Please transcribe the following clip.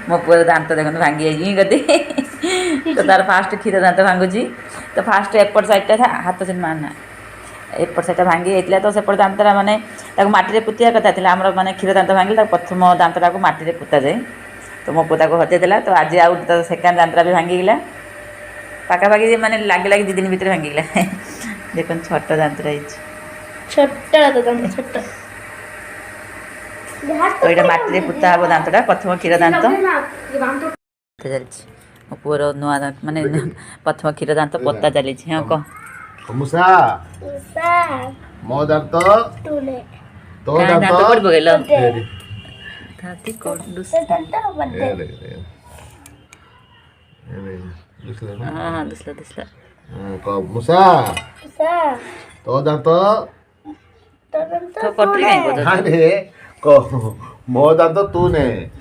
मो पुअर दांत देखो भांगी जाइए गति तो तार फास्ट क्षीर दांत भांगुची तो फास्ट एपट साइडटा था हाथ से मारना एपट साइडटा भांगी जाइए तो सेपट दांतटा माने माटी पुतिया कथा था आमर माने क्षीर दांत भांगिले प्रथम दांतटा को माटी पुता जाए तो मो पुआ को हटेदेला तो आज आउ सेकेंड दांतटा भी भांगीगला पाखापाखि माने लगे लगे 2 दिन भितर भांगीगला देखो छोट दांतटा छोटा तो यहाँ माटी पुता हम दांतटा प्रथम क्षीर दांत चलती मो पुअर नुआ दांत माने प्रथम क्षीर दांत पता चली हाँ कह मुसा मो दांत तो दांत कोड पकड़ एरे, धाती कोड एरे, एरे, दुसरं ना? हाँ दिसला दिसला मुसा तो दांत तो कटली काय बोलतो अरे को मो दांत तू ने